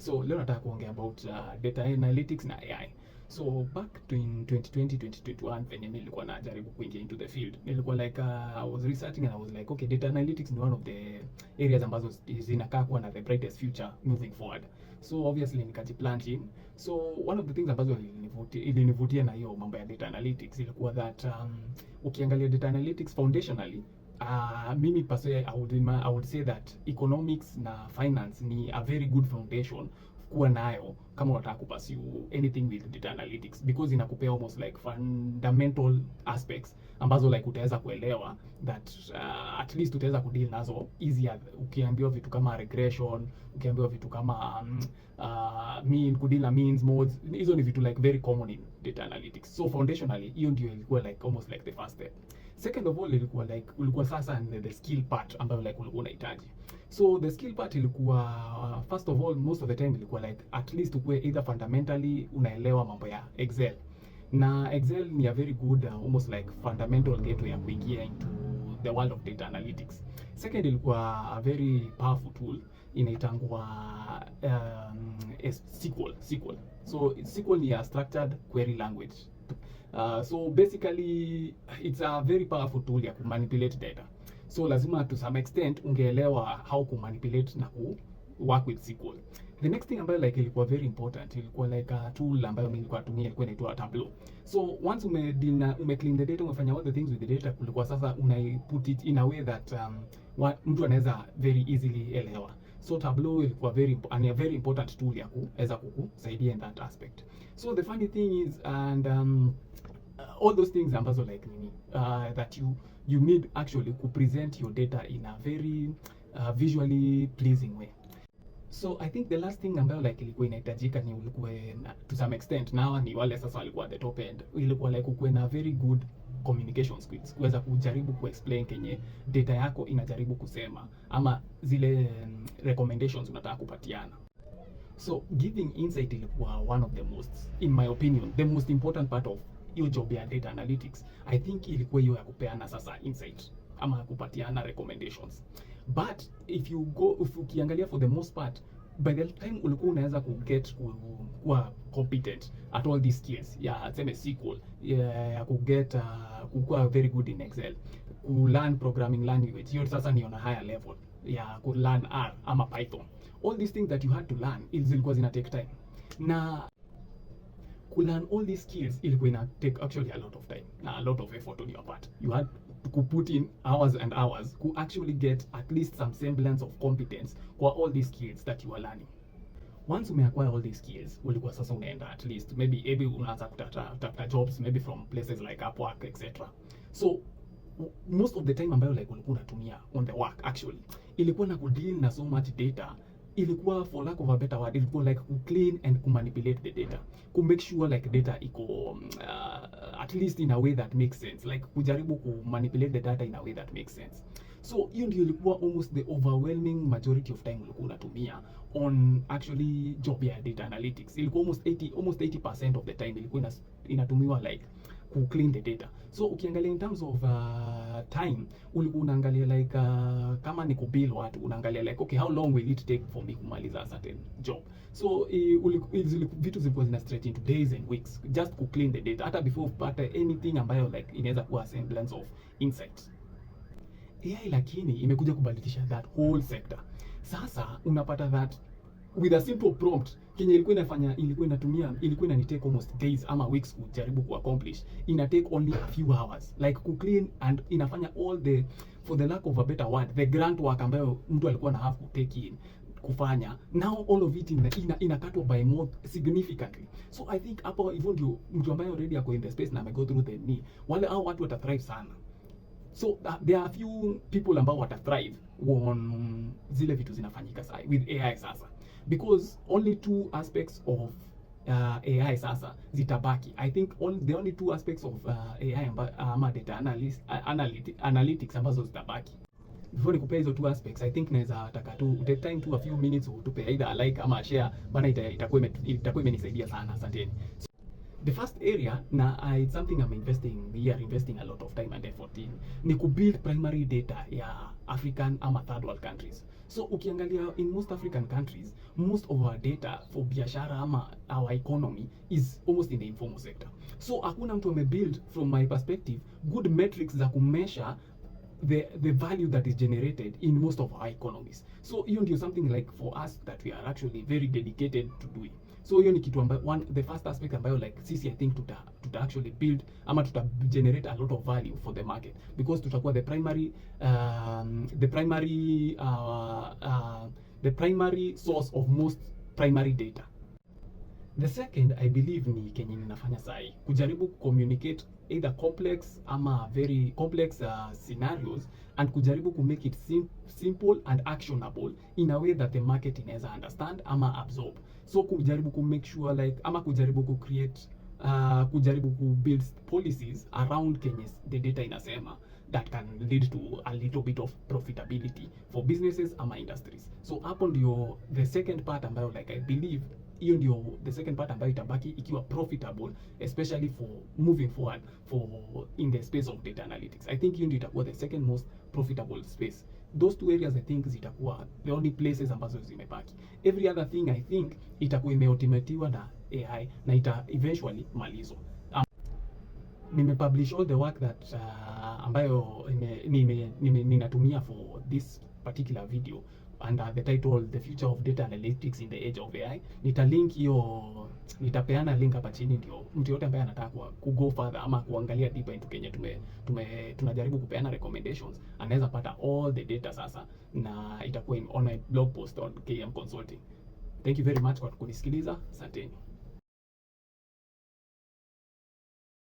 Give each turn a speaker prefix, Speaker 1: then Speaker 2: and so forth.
Speaker 1: So leo nataka kuongea about data analytics na AI. So back to in 2020 2021 venye nilikuwa najaribu kuingia into the field, nilikuwa like I was researching and I was like, okay, data analytics ni one of the areas ambazo zinakaa kuwa na the brightest future moving forward. So obviously nikajiplant in. So one of the things ambazo ilinivutia na hiyo mambo ya data analytics ilikuwa that ukiangalia data analytics foundationally, mimi personally I would say that economics na finance ni a very good foundation kuwa nayo kama unataka kupursue anything with data analytics, because inakupea almost like fundamental aspects ambazo like utaweza kuelewa that at least utaweza kudeal nazo easier. Ukiambiwa vitu kama regression, ukiambiwa vitu kama kudeal na means, modes, hizo ni vitu like very common in data analytics. So foundationally hiyo ndio ilikuwa like almost like the first step. Second of all ulikuwa sasa the skill part ambayo like ulikuwa unahitaji. So the skill part ilikuwa first of all, most of the time ilikuwa like at least ukue either fundamentally unaelewa mambo ya Excel. Na Excel ni a very good almost like fundamental gateway ya kuingia into the world of data analytics. Second ilikuwa a very powerful tool inaitangwa SQL. So SQL ni a structured query language. So basically it's a very powerful tool ya kumanipulate data. So lazima to some extent ungeelewa how kumanipulate na ku work with SQL. The next thing ambayo like ilikuwa very important ilikuwa like a tool ambayo mimi nilikuwa natumia, ilikuwa inaitwa Tableau. So once ume clean the data, umefanya all the things with the data, kulikuwa sasa put it in a way that mtu anaweza very easily elewa. So Tableau ilikuwa a very important tool ya kuweza kukusaidia in that aspect. So the funny thing is, and all those things ambazo like that you need actually to present your data in a very visually pleasing way. So I think the last thing ambayo like ilikuwa inahitajika ni ulikuwa to some extent now ni wale sasa walikuwa at the top end, ilikuwa like ukuwe na very good communication skills, kuweza kujaribu kuexplain kenye data yako inajaribu kusema ama zile recommendations unataka kupatiana. So giving insight ilikuwa one of the most, in my opinion, the most important part of your job ya data analytics. I think ilikuwa hiyo ya kupeana sasa insight ama kupatiana recommendations. But if ukiangalia for the most part, by the time ulikuwa unaweza kuwa competent at all these skills ya sema SQL, ya kuwa very good in Excel, learn programming language, hiyo sasa ni on a higher level ya learn R ama Python. All these things that you had to learn zilikuwa zina take time. Na learn all these skills ilikuwa ina take actually a lot of time na a lot of effort on your part. You had to put in hours and hours to actually get at least some semblance of competence kwa all these skills that you are learning. Once umeacquire all these skills, ulikuwa sasa unaenda at least maybe unaanza kutafuta jobs maybe from places like Upwork etc. So most of the time ambayo like ulikuwa unatumia on the work actually ilikuwa na kudeal na so much data. Ilikuwa, for lack of a better word, ilikuwa like to clean and to manipulate the data, to make sure like data iko at least in a way that makes sense, like kujaribu ku manipulate the data in a way that makes sense. So hiyo ndio ilikuwa almost the overwhelming majority of time ulikuwa unatumia on actually job ya data analytics. Ilikuwa almost 80% of the time ilikuwa inatumiwa like ku clean the data. So ukiangalia in terms of time, ulikuwa unaangalia like kama ni kubill watu, unaangalia like okay, how long will it take for me kumaliza a certain job. So vitu zilikuwa zina stretch into days and weeks just ku clean the data, hata before upate anything ambayo like inaweza kuwa semblance of insights. AI lakini imekuja kubadilisha that whole sector. Sasa unapata that with a simple prompt kenye ilikuwa inanitake almost days ama weeks kujaribu kuaccomplish, ina take only a few hours like ku clean, and inafanya all the, for the lack of a better word, the grunt work ambayo mtu alikuwa na have to take in kufanya, now all of it inakatwa by more significantly. So I think hapo hivyo ndio mtu ambaye already ako in the space na go through the knee, wale hao watu wata thrive sana. So there are a few people ambao wata thrive on zile vitu zinafanyika sasa with AI sasa, because only two aspects of AI sasa zitabaki. I think the only two aspects of AI ama data analytics ambazo zitabaki. Before nikupea hizo two aspects, I think naweza taka tu take time to a few minutes to pay either a like ama share bana, itakuwa imenisaidia sana. Asanteni. The first area na it's something we are investing a lot of time and effort in, ni kubuild primary data ya African ama third world countries. So ukiangalia in most African countries, most of our data for biashara ama our economy is almost in the informal sector. So hakuna mtu amebuild, from my perspective, good metrics za kumeasure the value that is generated in most of our economies. So hiyo ndio something like for us that we are actually very dedicated to doing. So hiyo ni kitu ambayo the first aspect ambayo like sisi I think tuta actually build ama tuta generate a lot of value for the market, because tutakuwa the primary source of most primary data. The second, I believe, ni kenye ninafanya sahi, kujaribu communicate either complex ama very complex scenarios, and kujaribu ku make it simple and actionable in a way that the market inaweza understand ama absorb. So kujaribu ku make sure like ama kujaribu ku create kujaribu ku build policies around kenye the data inasema that can lead to a little bit of profitability for businesses ama industries. So hapo ndio the second part ambayo like I believe hiyo ndio the second part ambayo itabaki ikiwa profitable, especially for moving forward for in the space of data analytics. I think hiyo ndio itakuwa the second most profitable space. Those two areas I think zitakuwa the only places ambazo zimebaki. Every other thing I think itakuwa imeautomatiwa na AI na ita eventually malizwa. Nimepublish all the work that ambayo ninatumia for this particular video under the title The Future of Data Analytics in the Age of AI. Nitalink hiyo, nitapeana link hapa chini, ndio mtu yote ambaye anataka ku go further ama kuangalia deeper into kenye tunajaribu kupeana recommendations, anaweza pata all the data sasa, na itakuwa on my blog post on KM Consulting. Thank you very much kwa kunisikiliza. Asanteni.